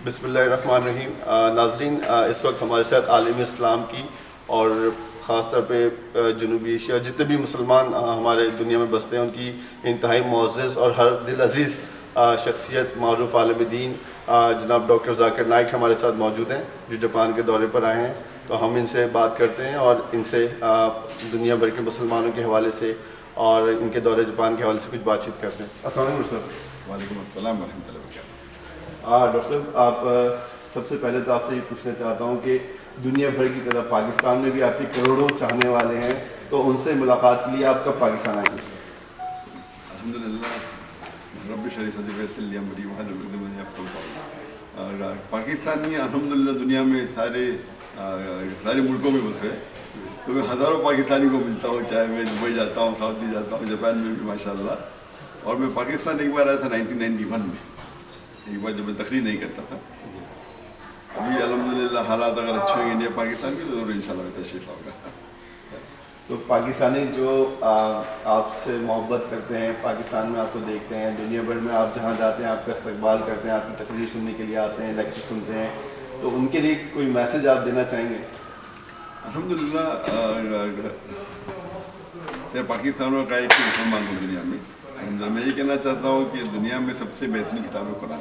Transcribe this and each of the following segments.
بسم اللہ الرحمن الرحیم۔ ناظرین، اس وقت ہمارے ساتھ عالم اسلام کی اور خاص طور پہ جنوبی ایشیا جتنے بھی مسلمان ہمارے دنیا میں بستے ہیں ان کی انتہائی معزز اور ہر دل عزیز شخصیت معروف عالم دین جناب ڈاکٹر ذاکر نائک ہمارے ساتھ موجود ہیں، جو جاپان کے دورے پر آئے ہیں۔ تو ہم ان سے بات کرتے ہیں اور ان سے دنیا بھر کے مسلمانوں کے حوالے سے اور ان کے دورے جاپان کے حوالے سے کچھ بات چیت کرتے ہیں۔ السلام علیکم سر۔ وعلیکم السلام ورحمۃ اللہ وبرکاتہ۔ ڈاکٹر صاحب، آپ سب سے پہلے تو آپ سے یہ پوچھنا چاہتا ہوں کہ دنیا بھر کی طرح پاکستان میں بھی آپ کے کروڑوں چاہنے والے ہیں، تو ان سے ملاقات کے لیے آپ کب پاکستان آئیں گے؟ الحمدللہ رب اشرح لي صدری ويسر لي امری واحلل عقدۃ من لسانی يفقهوا قولی۔ پاکستانی الحمدللہ دنیا میں سارے ملکوں میں بسے، تو میں ہزاروں پاکستانی کو ملتا ہوں، چاہے میں دبئی جاتا ہوں، سعودی جاتا ہوں، جاپان میں بھی ماشاءاللہ۔ اور میں پاکستان ایک بار آیا تھا 1991 میں، ایک بار جب میں تقریر نہیں کرتا تھا۔ ابھی الحمدللہ حالات اگر اچھے ہوئے انڈیا پاکستان کی تو ضرور انشاءاللہ تشریف ہوگا۔ تو پاکستانی جو آپ سے محبت کرتے ہیں، پاکستان میں آپ کو دیکھتے ہیں، دنیا بھر میں آپ جہاں جاتے ہیں آپ کا استقبال کرتے ہیں، آپ کی تقریر سننے کے لیے آتے ہیں، لیکچر سنتے ہیں، تو ان کے لیے کوئی میسج آپ دینا چاہیں گے؟ الحمدللہ چاہے پاکستان کا ایک مسلمان ہو دنیا میں، الحمدللہ میں یہ کہنا چاہتا ہوں کہ دنیا میں سب سے بہترین کتاب ہے قرآن۔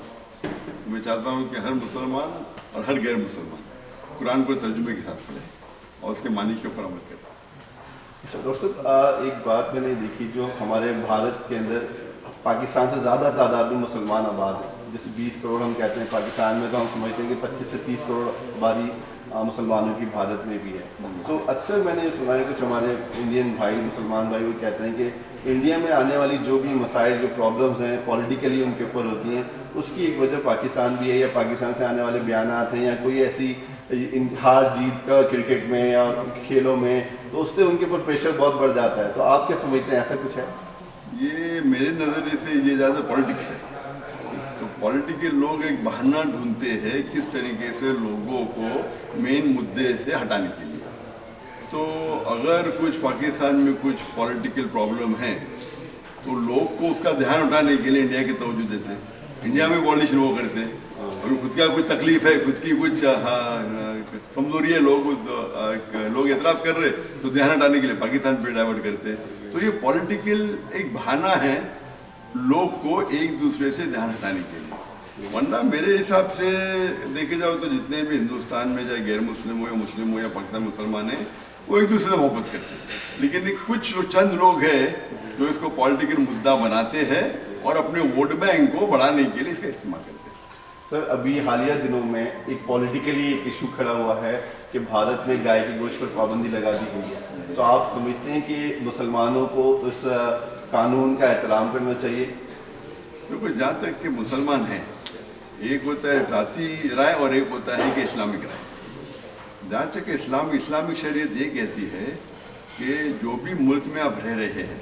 تو میں چاہتا ہوں کہ ہر مسلمان اور ہر غیر مسلمان قرآن کو ترجمے کے ساتھ پڑھے اور اس کے معنی کے اوپر عمل کرے۔ اچھا ڈاکٹر صاحب، ایک بات میں نے دیکھی جو ہمارے بھارت کے اندر پاکستان سے زیادہ تعداد میں مسلمان آباد ہیں، جیسے 20 کروڑ ہم کہتے ہیں پاکستان میں، تو ہم سمجھتے ہیں کہ 25 سے 30 کروڑ آبادی مسلمانوں کی بھارت میں بھی ہے۔ تو اکثر میں نے سنا ہے کچھ ہمارے انڈین بھائی، مسلمان بھائی، وہ کہتے ہیں کہ انڈیا میں آنے والی جو بھی مسائل، جو پرابلمز ہیں پولیٹیکلی ان کے اوپر ہوتی ہیں، اس کی ایک وجہ پاکستان بھی ہے، یا پاکستان سے آنے والے بیانات ہیں، یا کوئی ایسی ہار جیت کا کرکٹ میں یا کھیلوں میں، تو اس سے ان کے اوپر پریشر بہت بڑھ جاتا ہے۔ تو آپ کیا سمجھتے ہیں، ایسا کچھ ہے؟ یہ میرے نظریے سے یہ زیادہ پولیٹکس ہے۔ تو پولیٹیکل لوگ ایک بہانہ ڈھونڈتے ہیں کس طریقے سے لوگوں کو مین مدعے سے ہٹانے کے لیے۔ تو اگر کچھ پاکستان میں کچھ پولیٹیکل پرابلم ہیں تو لوگ کو اس کا دھیان اٹھانے کے لیے انڈیا کی توجہ دیتے ہیں، انڈیا میں پالیٹیشن وہ کرتے ہیں، اور خود کا کچھ تکلیف ہے، خود کی کچھ کمزوری ہے، لوگ اعتراض کر رہے تو دھیان ہٹانے کے لیے پاکستان پہ ڈائیورٹ کرتے ہیں۔ تو یہ پولیٹیکل ایک بہانہ ہے لوگ کو ایک دوسرے سے دھیان ہٹانے کے لیے۔ ورنہ میرے حساب سے دیکھے جاؤ تو جتنے بھی ہندوستان میں چاہے غیر مسلم ہو یا مسلم ہو یا پاکستان مسلمان ہیں، وہ ایک دوسرے سے محبت کرتے ہیں، لیکن کچھ چند لوگ ہیں جو اس کو پولیٹیکل مدعا بناتے ہیں اور اپنے ووٹ بینک کو بڑھانے کے لیے اس کا استعمال کرتے ہیں۔ سر، ابھی حالیہ دنوں میں ایک پولیٹیکلی ایک ایشو کھڑا ہوا ہے کہ بھارت میں گائے کے گوشت پر پابندی لگا دی گئی ہے، تو آپ سمجھتے ہیں کہ مسلمانوں کو اس قانون کا احترام کرنا چاہیے؟ بالکل، جہاں تک کہ مسلمان ہیں، ایک ہوتا ہے ذاتی رائے اور ایک ہوتا ہے کہ اسلامک رائے۔ جہاں تک کہ اسلامک شریعت یہ کہتی ہے کہ جو بھی ملک میں آپ رہ رہے ہیں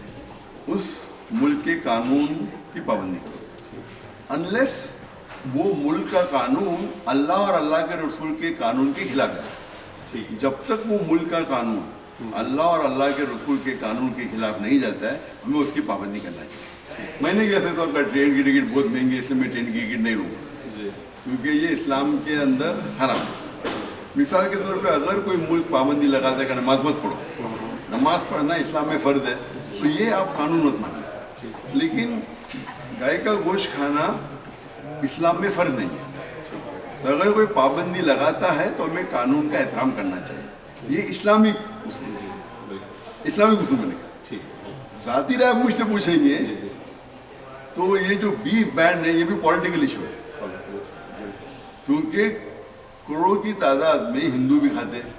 اس ملک کے قانون کی پابندی کرو، انلیس وہ ملک کا قانون اللہ اور اللہ کے رسول کے قانون کے خلاف ہے۔ جب تک وہ ملک کا قانون اللہ اور اللہ کے رسول کے قانون کے خلاف نہیں جاتا ہے، ہمیں اس کی پابندی کرنا چاہیے۔ میں نے کہہ سکتا ہوں کہ ٹرین کی ٹکٹ بہت مہنگی ہے، اس لیے میں ٹرین کی ٹکٹ نہیں لوں گا، کیونکہ یہ اسلام کے اندر حرام ہے۔ مثال کے طور پہ اگر کوئی ملک پابندی لگاتا ہے کہ نماز مت پڑھو، نماز پڑھنا اسلام میں فرض ہے، تو یہ آپ قانون مت مانیں، لیکن گائے کا گوشت کھانا اسلام میں فرض نہیں ہے۔ تو اگر کوئی پابندی لگاتا ہے تو ہمیں قانون کا احترام کرنا چاہیے۔ یہ اسلامک اصول بنے گا۔ ذاتی رائے مجھ سے پوچھیں گے تو یہ جو بیف بینڈ ہے یہ بھی پولیٹیکل ایشو ہے، کیونکہ کروڑوں کی تعداد میں ہندو بھی کھاتے ہیں،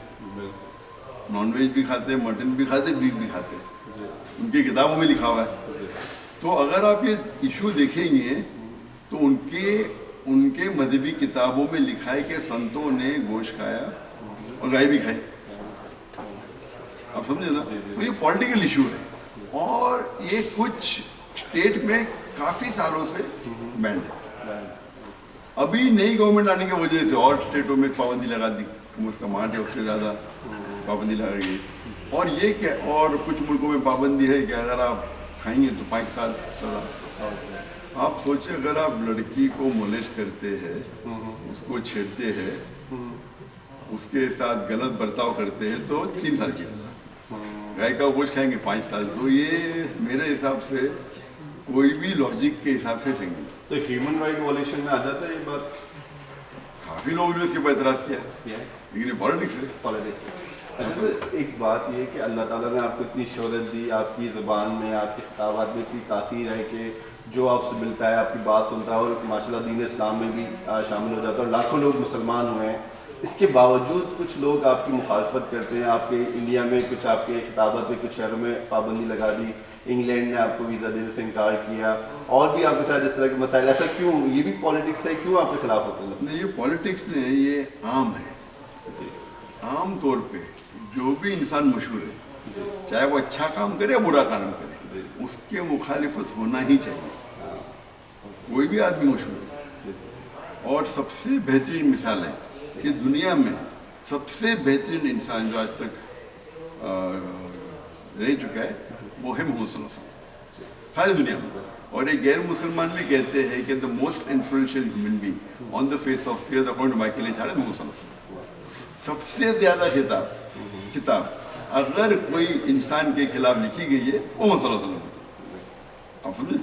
نان ویج بھی کھاتے ہیں، مٹن بھی کھاتے ہیں، بیف بھی کھاتے ہیں، ان کی کتابوں میں لکھا ہوا ہے۔ تو اگر آپ یہ ایشو دیکھیں گے تو ان کے مذہبی کتابوں میں لکھا ہے کہ سنتوں نے گوشت کھایا اور گائے بھی کھائی، آپ سمجھے نا؟ تو یہ پولیٹیکل ایشو ہے اور یہ کچھ اسٹیٹ میں کافی سالوں سے بینڈ ہے۔ ابھی نئی گورنمنٹ آنے کی وجہ سے اور اسٹیٹوں میں پابندی لگا دی، اس کا مانٹ ہے اس سے زیادہ پابندی لگائی گئی، اور یہ کہ اور کچھ ملکوں میں پابندی ہے کہ اگر آپ کھائیں گے تو 5 سال سزا۔ آپ سوچیں اگر آپ لڑکی کو مولیسٹ کرتے ہیں، اس کو چھیڑتے ہیں، اس کے ساتھ غلط برتاؤ کرتے ہیں تو 3 سال کی سزا، گائے کا گوشت کھائیں گے 5 سال. تو یہ میرے حساب سے کوئی بھی لاجک کے حساب سے صحیح نہیں. تو ہیومن رائٹ وائلیشن میں آ جاتا ہے یہ بات؟ کافی لوگوں نے اس کے اوپر اعتراض کیا لیکن یہ پالیٹکس ہے. پالیٹکس. اچھا سر، ایک بات یہ کہ اللہ تعالیٰ نے آپ کو اتنی شہرت دی، آپ کی زبان میں، آپ کے خطابات میں اتنی تاثیر ہے کہ جو آپ سے ملتا ہے آپ کی بات سنتا ہے اور ماشاء اللہ دین اسلام میں بھی شامل ہو جاتا ہے اور لاکھوں لوگ مسلمان ہوئے ہیں. اس کے باوجود کچھ لوگ آپ کی مخالفت کرتے ہیں. آپ کے انڈیا میں کچھ آپ کے خطابات میں کچھ شہروں میں پابندی لگا دی، انگلینڈ نے آپ کو ویزا دینے سے انکار کیا، اور بھی آپ کے ساتھ اس طرح کے مسائل. ایسا کیوں؟ یہ بھی پالیٹکس ہے، کیوں آپ کے خلاف ہوتے ہیں؟ نہیں، یہ پالیٹکس نہیں، یہ عام ہے. عام طور پہ جو بھی انسان مشہور ہے، چاہے وہ اچھا کام کرے یا برا کام کرے، اس کے مخالفت ہونا ہی چاہیے. کوئی بھی آدمی مشہور ہے. اور سب سے بہترین مثال ہے کہ دنیا میں سب سے بہترین انسان جو آج تک رہ چکا ہے وہ ہے محمد صلی اللہ علیہ وسلم ساری دنیا میں. اور ایک غیر مسلمان بھی کہتے ہیں کہ the most influential human being on the face of the earth according to Michael H Hart Muhammad صلی اللہ علیہ وسلم. سب سے زیادہ کتاب اگر کوئی انسان کے خلاف لکھی گئی ہے وہ محمد صلی اللہ علیہ وسلم. آپ سمجھیں،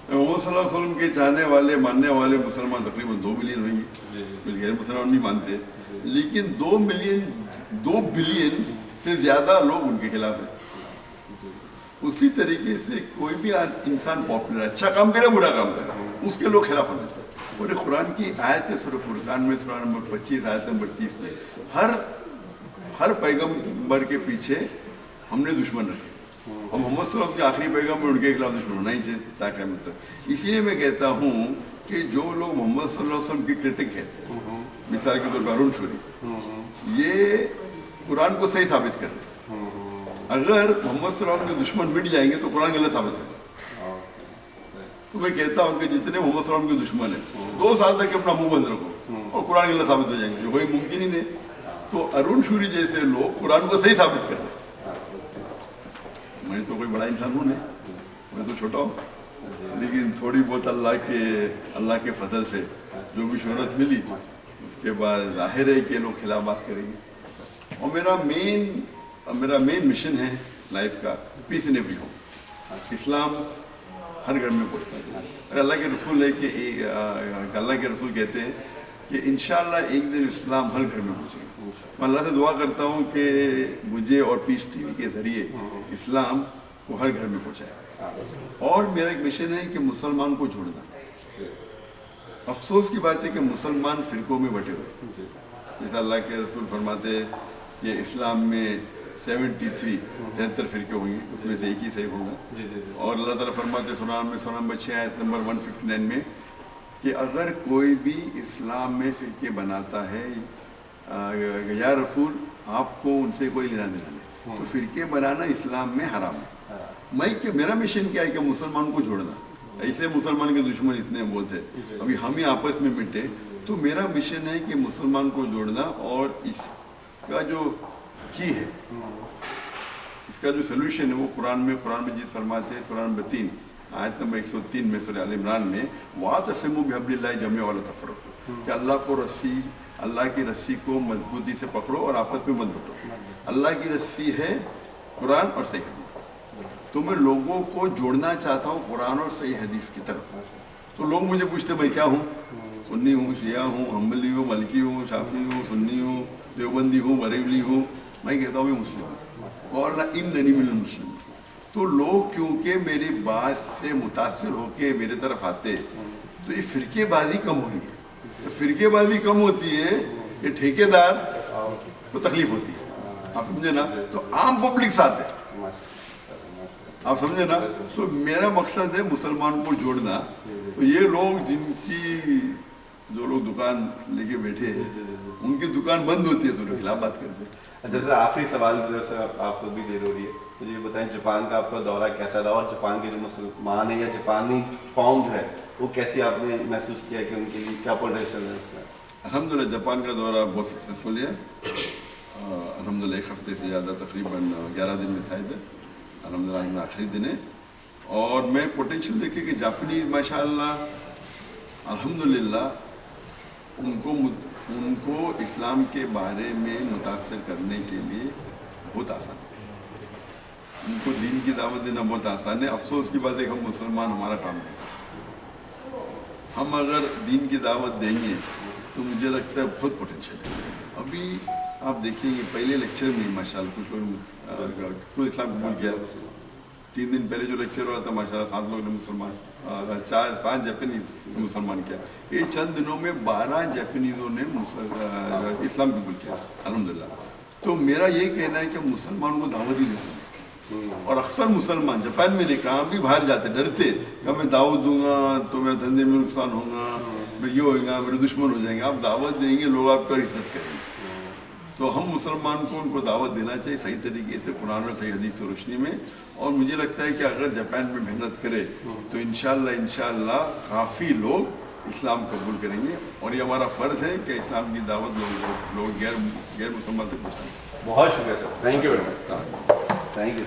محمد صلی اللہ علیہ وسلم کے چاہنے والے ماننے والے مسلمان تقریباً 2 بلین ہوئیں گے. کچھ غیر مسلمان نہیں مانتے، لیکن 2 بلین سے زیادہ لوگ ان کے خلاف ہیں. اسی طریقے سے کوئی بھی انسان پاپولر، اچھا کام کرے برا کام کرے، اس کے لوگ خلاف ہونے چاہتے. اور قرآن کی آیت ہے سورہ فرقان میں سورہ نمبر 25 آیت نمبر 30 میں ہر پیغمبر کے پیچھے ہم نے دشمن رکھے، اور محمد صلی اللہ علیہ وسلم کے آخری پیغمبر ان کے خلاف دشمن ہونا ہی چاہیے تاکہ مطلب. اسی لیے میں کہتا ہوں کہ جو لوگ محمد صلی اللہ علیہ وسلم کی کرٹک ہے، مثال کے طور پر ارون شوری، یہ قرآن کو صحیح ثابت کر رہے ہیں. اگر محمد صلی اللہ علیہ وسلم کے دشمن مٹ جائیں گے تو قرآن غلط ثابت ہے. تو میں کہتا ہوں کہ جتنے محمد صلی اللہ علیہ وسلم کے دشمن ہیں 2 سال تک اپنا منہ بند رکھو اور قرآن غلط ثابت ہو جائیں گے، جو کوئی ممکن ہی نہیں. تو ارون شوری جیسے لوگ قرآن کو صحیح ثابت کر رہے ہیں. میں تو کوئی بڑا انسان ہوں نہیں، میں تو چھوٹا ہوں، لیکن تھوڑی بہت اللہ کے فضل سے جو بھی شہرت ملی اس کے بعد ظاہر ہے کہ لوگ خلاف بات کریں گے. اور میرا مین مشن ہے لائف کا پیس ان ایوری ہوم. اسلام ہر گھر میں پہنچنا چاہیے. اور اللہ کے رسول ہے کہ اللہ کے رسول کہتے ہیں کہ انشاءاللہ ایک دن اسلام ہر گھر میں پہنچے گا. میں اللہ سے دعا کرتا ہوں کہ مجھے اور پیس ٹی وی کے ذریعے اسلام کو ہر گھر میں پہنچائے. اور میرا ایک مشن ہے کہ مسلمان کو جوڑنا. افسوس کی بات ہے کہ مسلمان فرقوں میں بٹے ہوئے. جیسا اللہ کے رسول فرماتے ہیں کہ اسلام میں 73 فرقے ہوں گے، اس میں سے ایک ہی صحیح ہوگا. اور اللہ تعالیٰ فرماتے سورہ نمبر 6 آیت نمبر 159 میں کہ اگر کوئی بھی اسلام میں فرقے بناتا ہے، یا رسول آپ کو ان سے کوئی لینا دینا نہیں، تو فرقے بنانا اسلام میں حرام ہے. میرا مشن کیا ہے کہ مسلمان کو جوڑنا. ایسے مسلمان کے دشمن اتنے بہت ہیں، ابھی ہم ہی آپس میں مٹے. تو میرا مشن ہے کہ مسلمان کو جوڑنا، اور اس کا جو کی ہے، اس کا جو سلوشن ہے وہ قرآن میں جس فرماتے ہیں سورہ نمبر 3 آیت نمبر 103 میں سورہ آل عمران میں وَاعْتَصِمُوا بِحَبْلِ اللَّهِ جَمِيعًا وَلَا تَفَرَّقُوا، کہ اللہ کی رسی کو مضبوطی سے پکڑو اور آپس میں مت بٹو. اللہ کی رسی ہے قرآن اور صحیح حدیث. تو میں لوگوں کو جوڑنا چاہتا ہوں قرآن اور صحیح حدیث کی طرف. تو لوگ مجھے پوچھتے میں کیا ہوں؟ سنی ہوں، شیعہ ہوں، حنبلی ہوں، مالکی ہوں، شافعی ہوں، سنی ہوں، دیوبندی ہوں، بریلوی ہوں. میں کہتا ہوں میں مسلم ہوں. قَالَ إِنَّنِي مِنَ الْمُسْلِمِينَ. تو لوگ کیونکہ میری بات سے متاثر ہو کے میرے طرف آتے، تو یہ فرقے بازی کم ہو رہی ہے. تو فرقے بازی کم ہوتی ہے، یہ ٹھیکیدار کو تکلیف ہوتی ہے. آپ سمجھے نا؟ تو عام پبلک ساتھ ہے. آپ سمجھے نا؟ تو میرا مقصد ہے مسلمان کو جوڑنا. تو یہ لوگ جو لوگ دکان لے کے بیٹھے ہیں، ان کی دکان بند ہوتی ہے تو ان کے خلاف بات کرتے ہیں. اچھا سر، آخری سوال آپ کو بھی دیر ہو رہی ہے، مجھے یہ بتائیں جاپان کا آپ کا دورہ کیسا رہا، اور جاپان کے جو مسلمان ہیں یا جاپانی قوم جو ہے وہ کیسی آپ نے محسوس کیا کہ ان کے لیے کیا پوٹینشیل ہے اس میں؟ الحمدللہ جاپان کا دورہ بہت سکسیزفل ہے. الحمدللہ 1 ہفتے سے زیادہ تقریباً 11 دن میں تھا ادھر. الحمدللہ میں آخری دن ہے. اور میں پوٹینشیل دیکھے کہ جاپنیز ماشاءاللہ الحمدللہ ان کو اسلام کے بارے میں متاثر کرنے کے لیے بہت آسان ہے، ان کو دین کی دعوت دینا بہت آسان ہے۔ افسوس کی بات ہے کہ ہم مسلمان ہمارا کام نہیں، ہم اگر دین کی دعوت دیں گے تو مجھے لگتا ہے بہت پوٹینشیل ہے۔ ابھی آپ دیکھیں گے پہلے لیکچر میں ماشاءاللہ کچھ لوگ اسلام قبول کیا، 3 دن پہلے جو لیکچر ہوا تھا ماشاءاللہ 7 لوگ نے مسلمان 7 جاپنیز مسلمان کیا، یہ چند دنوں میں 12 جاپنیزوں نے اسلام قبول کیا الحمدللہ۔ تو میرا یہ کہنا ہے کہ مسلمان کو دعوت ہی دیتے ہیں، اور اکثر مسلمان جاپان میں نے کہا بھی باہر جاتے ڈرتے کہ میں دعوت دوں گا تو میرے دھندے میں نقصان ہوگا، میں یہ ہوگا، میرے دشمن ہو جائیں گے۔ آپ دعوت دیں گے لوگ آپ پر عزت کریں گے۔ تو ہم مسلمان کو ان کو دعوت دینا چاہیے صحیح طریقے سے قرآن اور صحیح حدیث کی روشنی میں، اور مجھے لگتا ہے کہ اگر جاپان میں محنت کرے تو انشاءاللہ کافی لوگ اسلام قبول کریں گے، اور یہ ہمارا فرض ہے کہ اسلام کی دعوت لوگ غیر مسلمان سے پہنچائیں۔ بہت شکریہ sir, thank you very much, thank you.